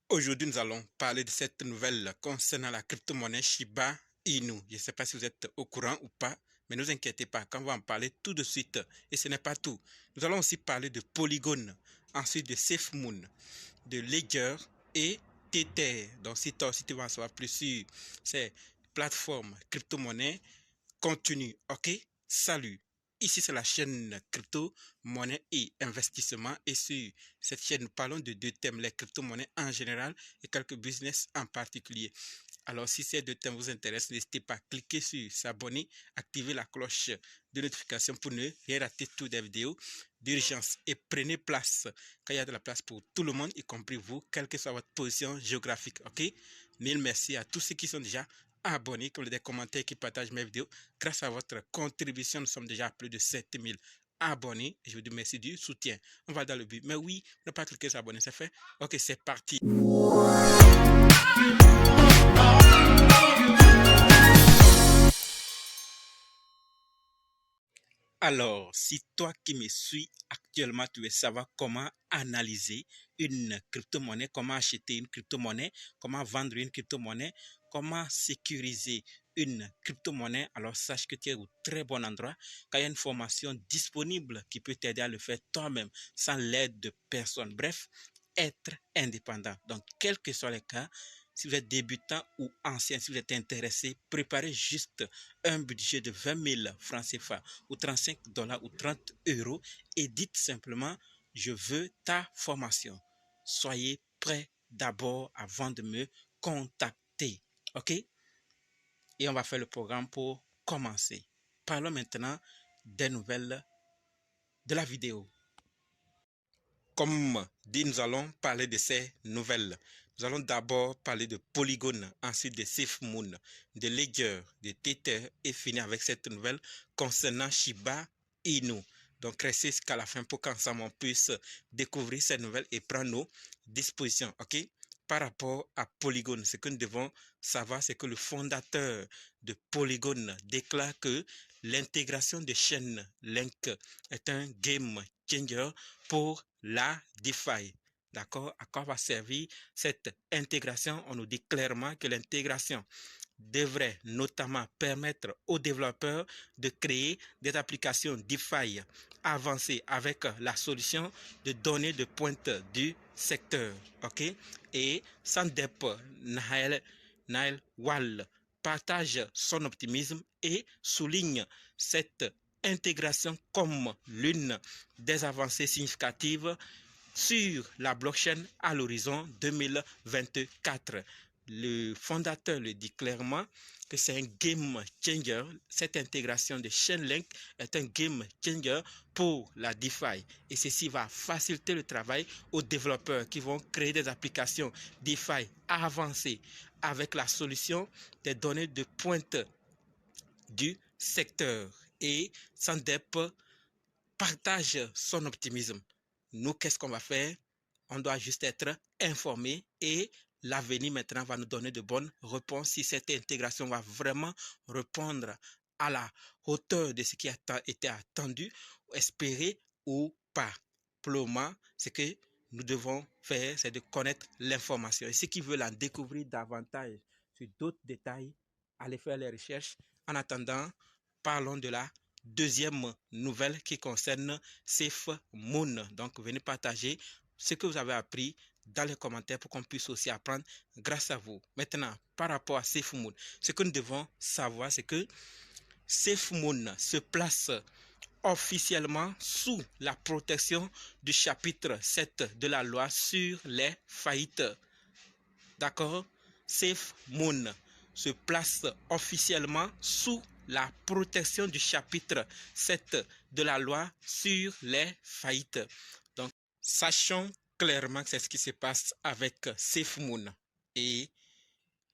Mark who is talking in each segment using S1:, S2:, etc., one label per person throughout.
S1: Aujourd'hui, nous allons parler de cette nouvelle concernant la crypto-monnaie Shiba Inu. Je ne sais pas si vous êtes au courant ou pas, mais ne vous inquiétez pas, quand on va en parler tout de suite. Et ce n'est pas tout. Nous allons aussi parler de Polygon, ensuite de SafeMoon, de Ledger et Tether. Donc, si tu veux en savoir plus sur ces plateformes crypto-monnaie, continue. OK? Salut. Ici, c'est la chaîne crypto, monnaie et investissement. Et sur cette chaîne, nous parlons de deux thèmes, les crypto-monnaies en général et quelques business en particulier. Alors, si ces deux thèmes vous intéressent, n'hésitez pas à cliquer sur s'abonner, activer la cloche de notification pour ne rien rater toutes les vidéos d'urgence. Et prenez place quand il y a de la place pour tout le monde, y compris vous, quelle que soit votre position géographique. OK? Mille merci à tous ceux qui sont déjà abonnés, comme des commentaires qui partagent mes vidéos. Grâce à votre contribution, nous sommes déjà à plus de 7000 abonnés. Je vous dis merci du soutien. On va dans le but. Mais oui, ne pas cliquer sur abonner, c'est fait. Ok, c'est parti. Alors, si toi qui me suis actuellement, tu veux savoir comment analyser une crypto-monnaie, comment acheter une crypto-monnaie, comment vendre une crypto-monnaie, comment sécuriser une crypto-monnaie, alors sache que tu es au très bon endroit, car il y a une formation disponible qui peut t'aider à le faire toi-même, sans l'aide de personne. Bref, être indépendant. Donc, quels que soient les cas, si vous êtes débutant ou ancien, si vous êtes intéressé, préparez juste un budget de 20 000 francs CFA ou 35 $ ou 30 € et dites simplement, je veux ta formation. Soyez prêts d'abord avant de me contacter. OK? Et on va faire le programme pour commencer. Parlons maintenant des nouvelles de la vidéo. Comme dit, nous allons parler de ces nouvelles. Nous allons d'abord parler de Polygon, ensuite de SafeMoon, de Ledger, de Tether et finir avec cette nouvelle concernant Shiba Inu. Donc, restez jusqu'à la fin pour qu'ensemble on puisse découvrir ces nouvelles et prendre nos dispositions. OK? Par rapport à Polygon, ce que nous devons savoir, c'est que le fondateur de Polygon déclare que l'intégration de chaînes Link est un game changer pour la DeFi. D'accord? À quoi va servir cette intégration? On nous dit clairement que l'intégration devrait notamment permettre aux développeurs de créer des applications DeFi avancées avec la solution de données de pointe du secteur. OK? Et Sandep Nail Wall partage son optimisme et souligne cette intégration comme l'une des avancées significatives sur la blockchain à l'horizon 2024. Le fondateur le dit clairement que c'est un game changer. Cette intégration de Chainlink est un game changer pour la DeFi. Et ceci va faciliter le travail aux développeurs qui vont créer des applications DeFi avancées avec la solution des données de pointe du secteur. Et Sandep partage son optimisme. Nous, qu'est-ce qu'on va faire? On doit juste être informé et l'avenir maintenant va nous donner de bonnes réponses si cette intégration va vraiment répondre à la hauteur de ce qui a été attendu, espéré ou pas. Pour le moment, ce que nous devons faire, c'est de connaître l'information. Et ceux qui veulent en découvrir davantage sur d'autres détails, allez faire les recherches. En attendant, parlons de la deuxième nouvelle qui concerne SafeMoon. Donc, venez partager ce que vous avez appris dans les commentaires pour qu'on puisse aussi apprendre grâce à vous. Maintenant, par rapport à SafeMoon, ce que nous devons savoir, c'est que SafeMoon se place officiellement sous la protection du chapitre 7 de la loi sur les faillites. D'accord? SafeMoon se place officiellement sous la protection du chapitre 7 de la loi sur les faillites. Donc, sachons clairement que c'est ce qui se passe avec SafeMoon et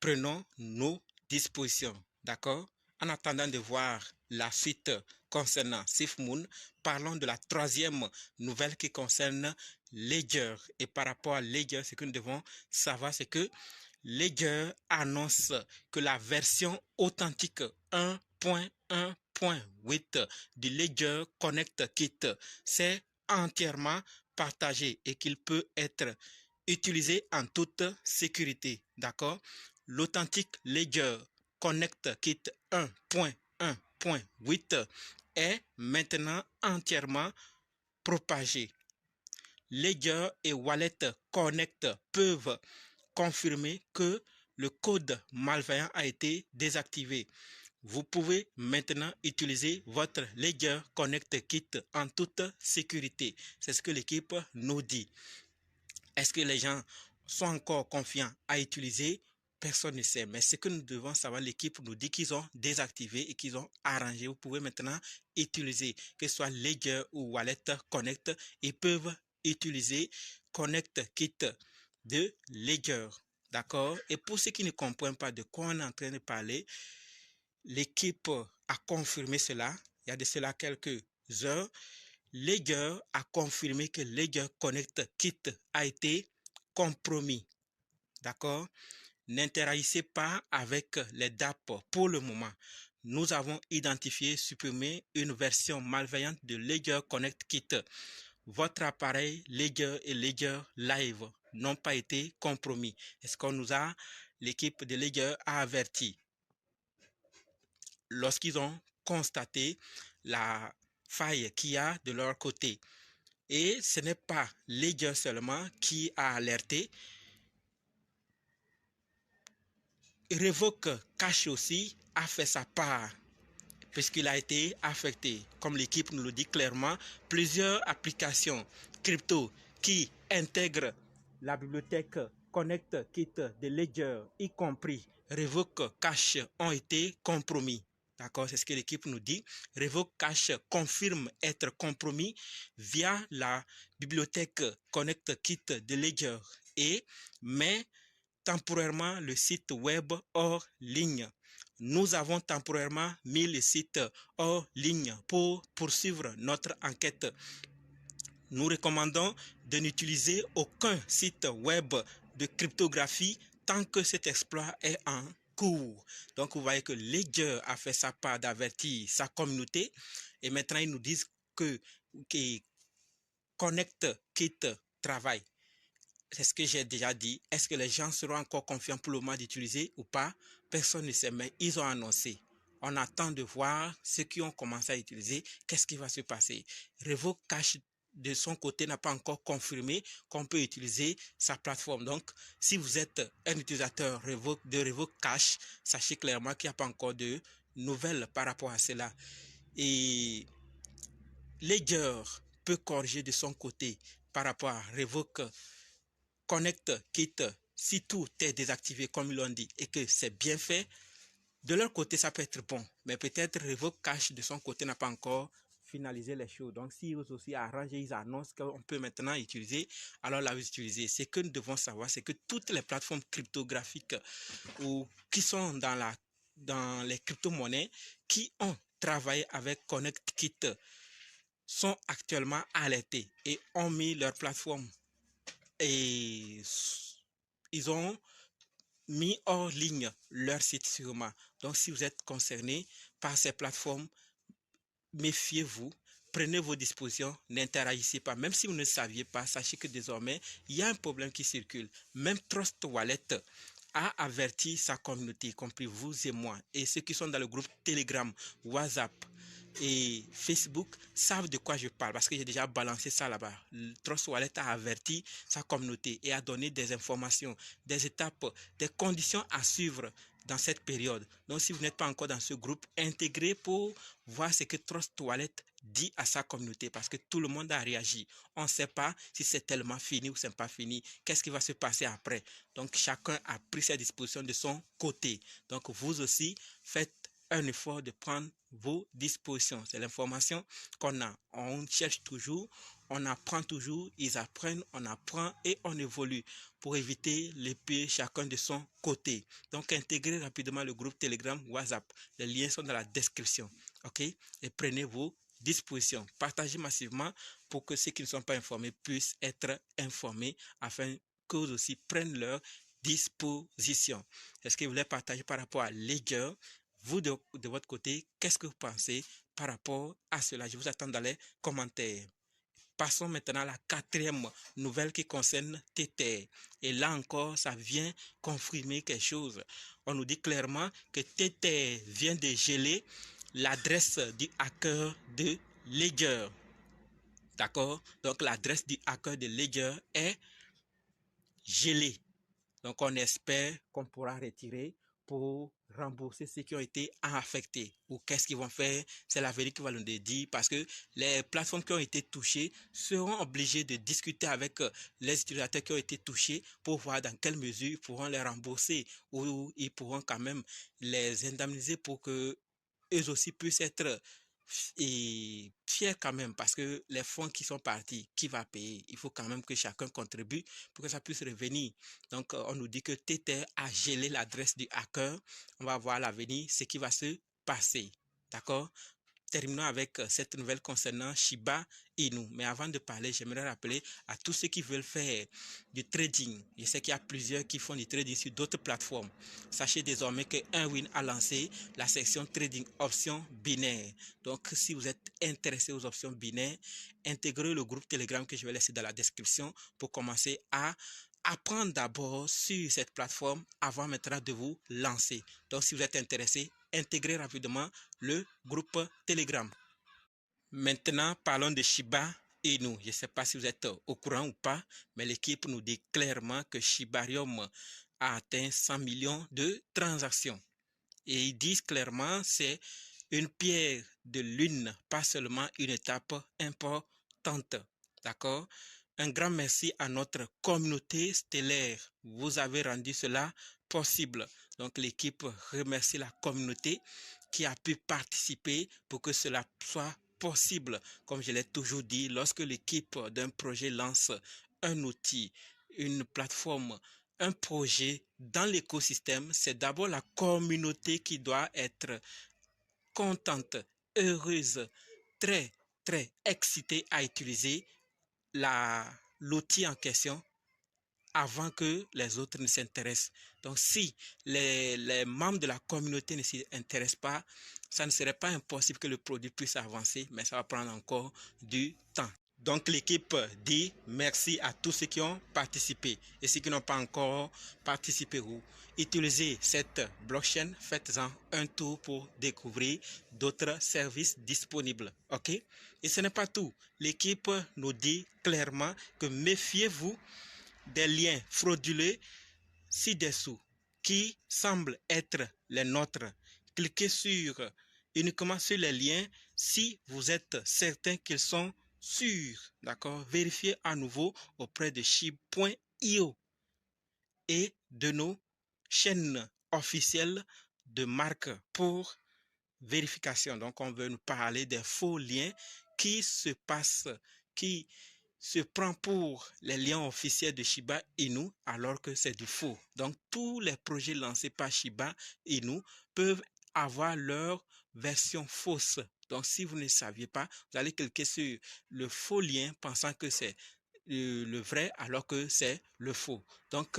S1: prenons nos dispositions. D'accord? En attendant de voir la suite concernant SafeMoon, parlons de la troisième nouvelle qui concerne Ledger. Et par rapport à Ledger, ce que nous devons savoir, c'est que Ledger annonce que la version authentique 1.1.8 du Ledger Connect Kit s'est entièrement partagé et qu'il peut être utilisé en toute sécurité. D'accord? L'authentique Ledger Connect Kit 1.1.8 est maintenant entièrement propagé. Ledger et Wallet Connect peuvent confirmer que le code malveillant a été désactivé. Vous pouvez maintenant utiliser votre Ledger Connect Kit en toute sécurité. C'est ce que l'équipe nous dit. Est-ce que les gens sont encore confiants à utiliser? Personne ne sait. Mais ce que nous devons savoir, l'équipe nous dit qu'ils ont désactivé et qu'ils ont arrangé. Vous pouvez maintenant utiliser, que ce soit Ledger ou Wallet Connect, ils peuvent utiliser Connect Kit de Ledger. D'accord? Et pour ceux qui ne comprennent pas de quoi on est en train de parler, l'équipe a confirmé cela. Il y a de cela quelques heures. Ledger a confirmé que Ledger Connect Kit a été compromis. D'accord? N'interagissez pas avec les DApp pour le moment. Nous avons identifié, supprimé une version malveillante de Ledger Connect Kit. Votre appareil Ledger et Ledger Live n'ont pas été compromis. Est-ce qu'on nous a, l'équipe de Ledger a averti lorsqu'ils ont constaté la faille qu'il y a de leur côté. Et ce n'est pas Ledger seulement qui a alerté. Revoke Cash aussi a fait sa part puisqu'il a été affecté. Comme l'équipe nous le dit clairement, plusieurs applications crypto qui intègrent la bibliothèque Connect Kit de Ledger, y compris Revoke Cash, ont été compromis. D'accord, c'est ce que l'équipe nous dit. Revoke Cash confirme être compromis via la bibliothèque Connect Kit de Ledger et met temporairement le site web hors ligne. Nous avons temporairement mis le site hors ligne pour poursuivre notre enquête. Nous recommandons de n'utiliser aucun site web de cryptographie tant que cet exploit est en cours. Donc, vous voyez que Ledger a fait sa part d'avertir sa communauté et maintenant ils nous disent que Connect Kit travaille. C'est ce que j'ai déjà dit. Est-ce que les gens seront encore confiants pour le moment d'utiliser ou pas? Personne ne sait, mais ils ont annoncé. On attend de voir ceux qui ont commencé à utiliser, qu'est-ce qui va se passer. Revoke Cash, de son côté, n'a pas encore confirmé qu'on peut utiliser sa plateforme. Donc, si vous êtes un utilisateur de Revoke Cash, sachez clairement qu'il n'y a pas encore de nouvelles par rapport à cela. Et Ledger peut corriger de son côté par rapport à Revoke Connect Kit, si tout est désactivé comme ils l'ont dit et que c'est bien fait, de leur côté ça peut être bon, mais peut-être Revoke Cash de son côté n'a pas encore finalisé les choses. Donc s'ils aussi arrangent, ils annoncent qu'on peut maintenant utiliser, alors là vous utilisez. Ce que nous devons savoir, c'est que toutes les plateformes cryptographiques ou qui sont dans les crypto-monnaies qui ont travaillé avec Connect Kit sont actuellement alertés et ont mis leur plateforme et ils ont mis hors ligne leur site sûrement. Donc, si vous êtes concerné par ces plateformes, méfiez-vous, prenez vos dispositions, n'interagissez pas. Même si vous ne saviez pas, sachez que désormais, il y a un problème qui circule. Même Trust Wallet a averti sa communauté, y compris vous et moi, et ceux qui sont dans le groupe Telegram, WhatsApp et Facebook savent de quoi je parle parce que j'ai déjà balancé ça là-bas. Trust Wallet a averti sa communauté et a donné des informations, des étapes, des conditions à suivre dans cette période. Donc, si vous n'êtes pas encore dans ce groupe, intégrez pour voir ce que Trust Wallet dit à sa communauté parce que tout le monde a réagi. On ne sait pas si c'est tellement fini ou c'est pas fini. Qu'est-ce qui va se passer après? Donc, chacun a pris ses dispositions de son côté. Donc, vous aussi, faites un effort de prendre vos dispositions. C'est l'information qu'on a. On cherche toujours, on apprend toujours, ils apprennent, on apprend et on évolue pour éviter les pires chacun de son côté. Donc, intégrez rapidement le groupe Telegram, WhatsApp. Les liens sont dans la description. OK? Et prenez vos dispositions. Partagez massivement pour que ceux qui ne sont pas informés puissent être informés afin qu'eux aussi prennent leurs dispositions. Est-ce que vous voulez partager par rapport à Ledger? Vous, de votre côté, qu'est-ce que vous pensez par rapport à cela? Je vous attends dans les commentaires. Passons maintenant à la quatrième nouvelle qui concerne Tether. Et là encore, ça vient confirmer quelque chose. On nous dit clairement que Tether vient de geler l'adresse du hacker de Ledger. D'accord? Donc l'adresse du hacker de Ledger est gelée. Donc on espère qu'on pourra retirer pour rembourser ceux qui ont été affectés. Ou qu'est-ce qu'ils vont faire? C'est l'avenir qui va nous le dire, parce que les plateformes qui ont été touchées seront obligées de discuter avec les utilisateurs qui ont été touchés pour voir dans quelle mesure ils pourront les rembourser, ou ils pourront quand même les indemniser pour que eux aussi puissent être fiers quand même, parce que les fonds qui sont partis, qui va payer? Il faut quand même que chacun contribue pour que ça puisse revenir. Donc, on nous dit que Tether a gelé l'adresse du hacker. On va voir à l'avenir ce qui va se passer. D'accord? Terminons avec cette nouvelle concernant Shiba Inu. Mais avant de parler, j'aimerais rappeler à tous ceux qui veulent faire du trading. Je sais qu'il y a plusieurs qui font du trading sur d'autres plateformes. Sachez désormais que Unwin a lancé la section trading options binaires. Donc, si vous êtes intéressé aux options binaires, intégrez le groupe Telegram que je vais laisser dans la description pour commencer à apprendre d'abord sur cette plateforme avant maintenant de vous lancer. Donc, si vous êtes intéressé, intégrez rapidement le groupe Telegram. Maintenant, parlons de Shiba Inu. Je ne sais pas si vous êtes au courant ou pas, mais l'équipe nous dit clairement que Shibarium a atteint 100 millions de transactions. Et ils disent clairement que c'est une pierre de lune, pas seulement une étape importante. D'accord? Un grand merci à notre communauté stellaire. Vous avez rendu cela possible. Donc l'équipe remercie la communauté qui a pu participer pour que cela soit possible. Comme je l'ai toujours dit, lorsque l'équipe d'un projet lance un outil, une plateforme, un projet dans l'écosystème, c'est d'abord la communauté qui doit être contente, heureuse, très excitée à utiliser l'outil en question avant que les autres ne s'intéressent. Donc si les membres de la communauté ne s'y intéressent pas, ça ne serait pas impossible que le produit puisse avancer, mais ça va prendre encore du temps. Donc l'équipe dit merci à tous ceux qui ont participé, et ceux qui n'ont pas encore participé, utilisez cette blockchain, faites-en un tour pour découvrir d'autres services disponibles. Ok? Et ce n'est pas tout. L'équipe nous dit clairement que méfiez-vous des liens frauduleux ci-dessous qui semblent être les nôtres. Cliquez uniquement sur les liens si vous êtes certain qu'ils sont sûrs. D'accord? Vérifiez à nouveau auprès de Shib.io et de nos chaînes officielles de marque pour vérification. Donc, on veut nous parler des faux liens qui se passent, qui se prend pour les liens officiels de Shiba Inu alors que c'est du faux. Donc, tous les projets lancés par Shiba Inu peuvent avoir leur version fausse. Donc, si vous ne saviez pas, vous allez cliquer sur le faux lien pensant que c'est le vrai alors que c'est le faux. Donc,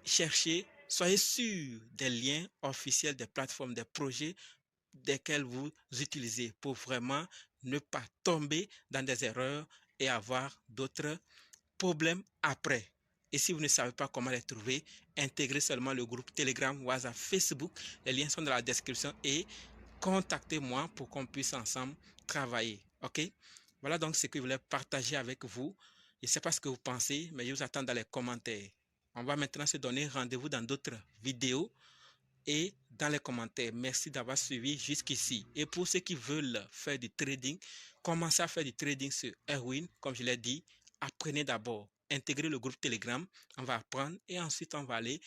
S1: cherchez, soyez sûr des liens officiels des plateformes, des projets desquels vous utilisez pour vraiment ne pas tomber dans des erreurs et avoir d'autres problèmes après. Et si vous ne savez pas comment les trouver, intégrez seulement le groupe Telegram, WhatsApp, Facebook. Les liens sont dans la description et contactez-moi pour qu'on puisse ensemble travailler. Ok? Voilà donc ce que je voulais partager avec vous. Je ne sais pas ce que vous pensez, mais je vous attends dans les commentaires. On va maintenant se donner rendez-vous dans d'autres vidéos et dans les commentaires. Merci d'avoir suivi jusqu'ici. Et pour ceux qui veulent faire du trading, commencez à faire du trading sur Unwin. Comme je l'ai dit, apprenez d'abord. Intégrez le groupe Telegram. On va apprendre et ensuite on va aller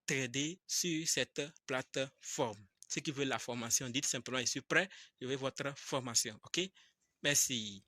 S1: trader sur cette plateforme. Ceux qui veulent la formation, dites simplement je suis prêt. Je veux votre formation. OK? Merci.